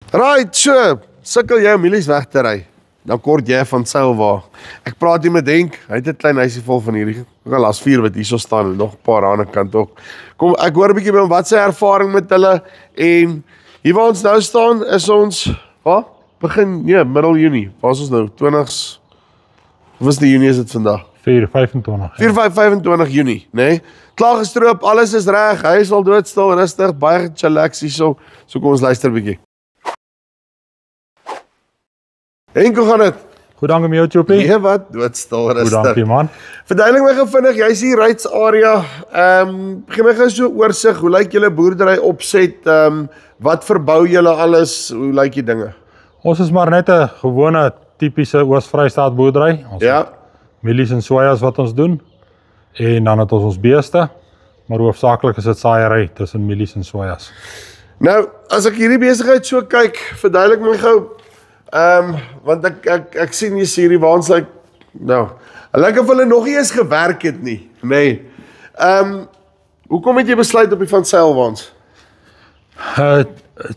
Right, so, sukkel jy om mielies weg te ry, dan kort jy van Sylwa. Ek praat hier met Henk, hy het 'n klein huisie vol van hierdie, ook al as 4 wat hierso staan en nog 'n paar aan die kant ook. Kom, ek hoor 'n bietjie by hom wat sy ervaring met hulle en hier waar ons nou staan is ons, wat? Begin, middel Junie. Waar is ons nou? 20s, of is die Junie is dit vandag? 4/25. 4/25 Junie, nee? Klaar gestroop, alles is reg, hy is al doodstil, rustig, baie chillax hierso. So kom ons luister 'n bietjie. Henk, hoe gaan dit? Goed, dankie met jou, Choppie. Nee, wat? Doodstil, rustig. Goed, dankie, man. Verduidelik my gou vinnig, jy's hier Ryds area. Gee my gou so 'n oorsig, hoe lyk julle boerdery opset? Wat verbou julle alles? Hoe lyk die dinge? Ons is maar net 'n gewone tipiese Oos-Vrystaat boerdery. Ons Ja. mielies en sojas wat ons doen. En dan het ons beeste, maar hoofsaaklik is dit saaiery tussen mielies en sojas. Nou, as ek hierdie besigheid so kyk, verduidelik my gou, want ek sien hierdie waans lyk, nou, lyk of hulle nog nie eens gewerk het nie, nee. Hoekom het jy besluit op die Van Zyl waans?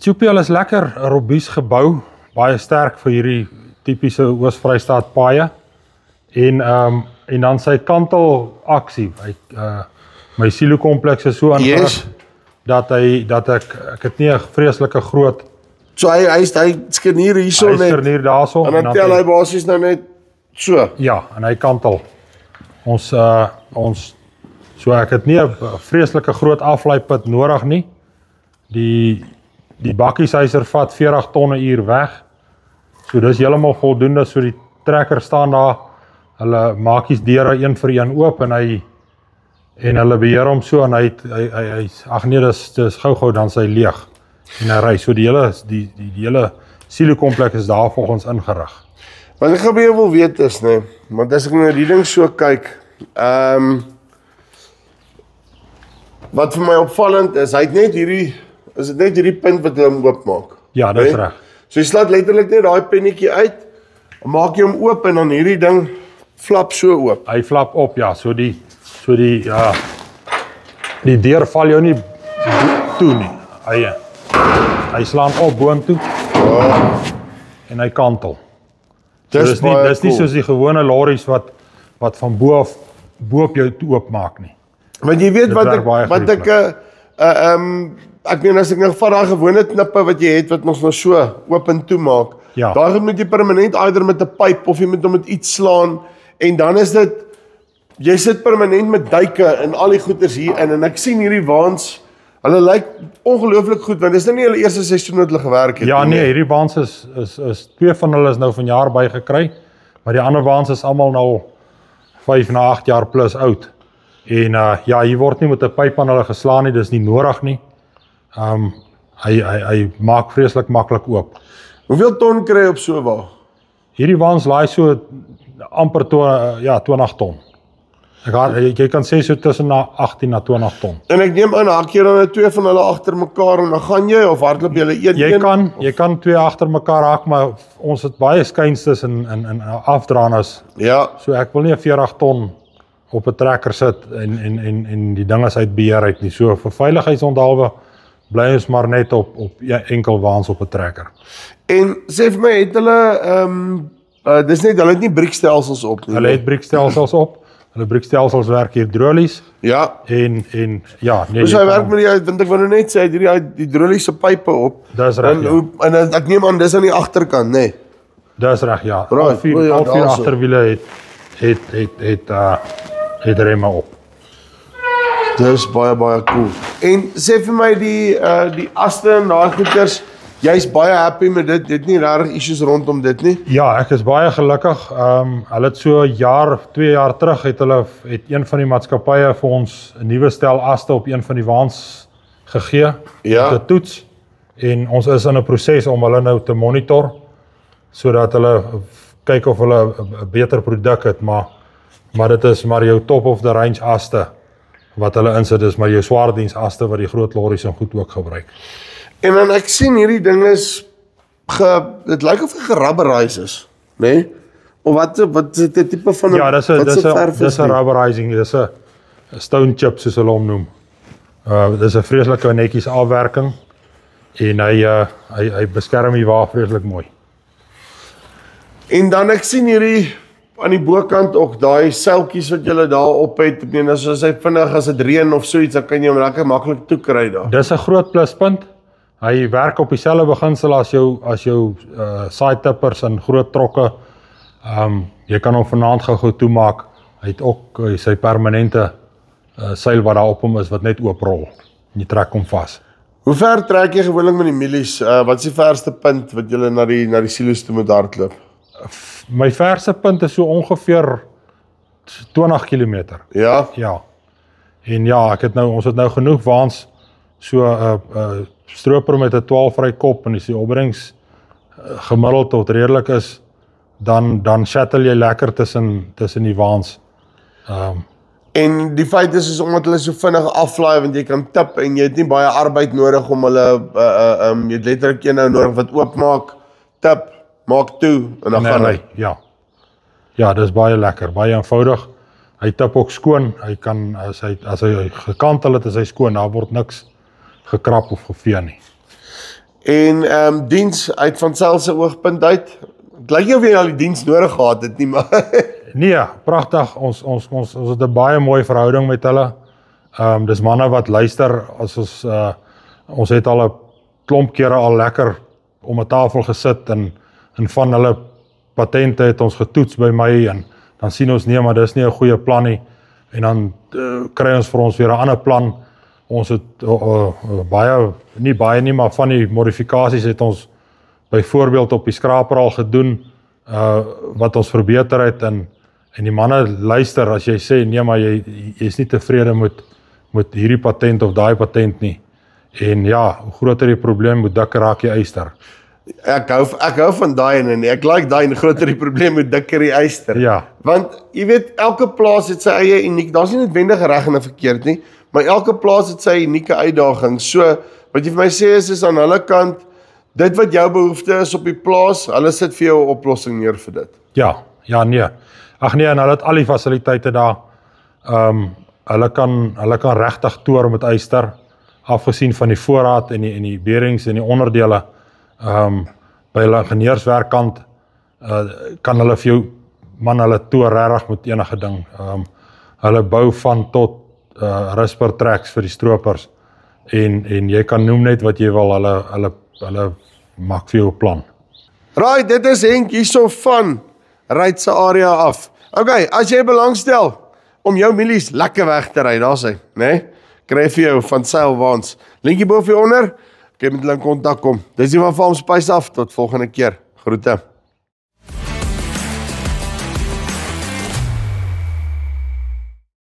Choppie is lekker robuus gebou, baie sterk vir hierdie tipiese Oos-Vrystaat paaie. En dan sy kantel aksie. My silo-kompleks is so aangerig, Yes. dat ek het nie 'n vreeslike groot So hy skenier hierso net, yskernier daarso. en dan tel hy basies nou net so. Ja, en hy kantel. So ek het nie 'n vreeslike groot aflaaipunt nodig nie. Die bakkieshuiser vat 40 ton 'n uur weg. So dis heeltemal voldoende, so die trekker staan daar. Hulle maak die deure een vir een oop en hulle beheer hom so en hy ag nee, dis gou dan sy leeg en hy ry. So die hele silo-kompleks is daar volgens ingerig. Wat ek gou by jou wil weet is, nee, want as ek nou die ding so kyk, wat vir my opvallend is, is dit net hierdie punt wat hy hom oopmaak. Ja, dis reg. So jy slaat letterlik net daai pennetjie uit, maak jy hom oop en dan hierdie ding flap so oop. Hy flap op, ja, so die deur val jou nie toe nie. Hy slaan op boontoe en hy kantel. So dis nie soos die gewone lorries wat van bo op jou toe oopmaak nie. Want jy weet ek meen as ek nou vat daai gewone knippe wat jy het wat ons nou so oop en toe maak, Ja. daar moet jy permanent either met 'n pyp of jy moet hom met iets slaan en dan is dit, jy sit permanent met duike en al die goeders hier in en ek sien hierdie waans, hulle lyk ongelooflik goed want dis nou nie hulle eerste seisoen wat hulle gewerk het. Ja, nee, hierdie waans is 2 van hulle is nou vanjaar bygekry, maar die ander waans is almal nou 5 na 8 jaar plus oud. En ja, hier word nie met 'n pyp aan hulle geslaan nie, dis nie nodig nie. Hy maak vreeslik maklik oop. Hoeveel ton kry jy op so 'n wa? Hierdie waans laai so amper 20 ton. Jy kan sê so tussen 18 na 20 ton. En ek neem aan, hak jy dan nou 2 van hulle agter mekaar en dan gaan jy of hardloop jy een? Jy kan 2 agter mekaar hak, maar ons het baie skuinstes en afdraaners. Ja. So ek wil nie 'n 40 ton op 'n trekker sit en die ding is uit beheer uit nie. So vir veiligheidsonderhalwe bly ons maar net op enkel waans op 'n trekker. En sê vir my, het hulle dis net, hulle het nie briekstelsels op nie. Hulle het briekstelsels op. Hulle briekstelsels werk hidrolies. Ja. En ja, nee. Dus hy werk met die, want ek wil nou net sê, die hidroliese pype op. Dis reg. En ek neem aan, dis aan die agterkant, nê? Nee. Dis reg, ja. Right. Al vier agterwiele het remme op. Dis baie cool. En sê vir my die aste en daai goeders, jy's baie happy met dit. Dit nie regtig issues rondom dit nie. Ja, ek is baie gelukkig. Hulle het so 2 jaar terug het een van die maatskappye vir ons 'n nuwe stel aste op een van die waans gegee. Ja. Te toets. En ons is in 'n proses om hulle nou te monitor sodat hulle kyk of hulle 'n beter produk het, maar dit is maar jou top of the range aste wat hulle insit, dis maar jou swaardiens aste wat die groot lorries en goed ook gebruik. En dan ek sien hierdie ding is dit lyk of hy gerubberise is, né? Nee? Of wat is dit tipe van Ja, dis 'n rubberizing, dis 'n stone chip soos hulle hom noem. Dis 'n vreeslike netjies afwerking En hy beskerm die wa vreeslik mooi. En dan ek sien hierdie aan die bokant ook daai seiltjies wat julle daar op het. Ek meen as hy vinnig as dit reën of so iets, dan kan jy hom lekker maklik toe kry daar. Dis 'n groot pluspunt. Hy werk op dieselfde beginsel as jou saaitippers en groot trokke. Jy kan hom vanaand gou toemaak. Hy het ook sy permanente seil wat daar op hom is wat net ooprol. Jy trek hom vas. Hoe ver trek jy gewoonlik met die mielies? Wat is die verste punt wat julle na die silo's toe moet hardloop? My verste punt is so ongeveer 20 km. Ja? Ja. En ja, ons het nou genoeg waans, so 'n stroper met 'n 12 vry kop en as die opbrengs gemiddeld tot redelik is, dan shuttle jy lekker tussen die waans. En die feit is omdat hulle so vinnig aflaai, want jy kan tip en jy het nie baie arbeid nodig om hulle, jy het letterlik een nou nodig wat oopmaak, tip, maak toe en dan gaan hy. Ja, dis baie lekker, baie eenvoudig. Hy tip ook skoon, hy kan, as hy gekantel het, is hy skoon, daar word niks gekrap of gevee nie. En diens uit van Celse oogpunt uit, het lyk nie of jy al die diens nodig gehad het nie, maar Nee, pragtig, ons het 'n baie mooi verhouding met hulle. Dis manne wat luister, as ons het al 'n klomp kere al lekker om 'n tafel gesit en van hulle patente het ons getoets by my en dan sien ons nee, maar dis nie 'n goeie plan nie en dan kry ons vir ons weer 'n ander plan. Ons het nie baie nie, maar van die modifikasies het ons byvoorbeeld op die skraper al gedoen wat ons verbeter het en die manne luister as jy sê nee, maar jy is nie tevrede met hierdie patent of daai patent nie. En ja, hoe groter die probleem, hoe dikker raak die yster. Ek hou van daai en ek like daai en groter die probleem hoe dikker die yster. Ja. Want jy weet elke plaas het sy eie uniek. Daar's nie noodwendig reg en verkeerd nie, maar elke plaas het sy unieke uitdaging. So wat jy vir my sê is aan hulle kant dit wat jou behoefte is op die plaas, hulle sit vir jou 'n oplossing neer vir dit. Ja, nee. Ag nee, en hulle het al die fasiliteite daar. Hulle kan regtig toer met yster, afgesien van die voorraad en die bearings en die onderdele. By hulle ingenieurswerkkant kan hulle vir jou hulle toer regtig met enige ding. Hulle bou van tot risper tracks vir die stropers en jy kan noem net wat jy wil, hulle maak vir jou 'n plan. Right, dit is Henk hierso van Ryds se area af. Okay, as jy belangstel om jou mielies lekker weg te ry, daar's hy, né? Kry vir jou van Seilwaans. Linkie bo vir onder. Ek het met hulle in kontak kom. Dis die van Farm Spice af. Tot volgende keer. Groete.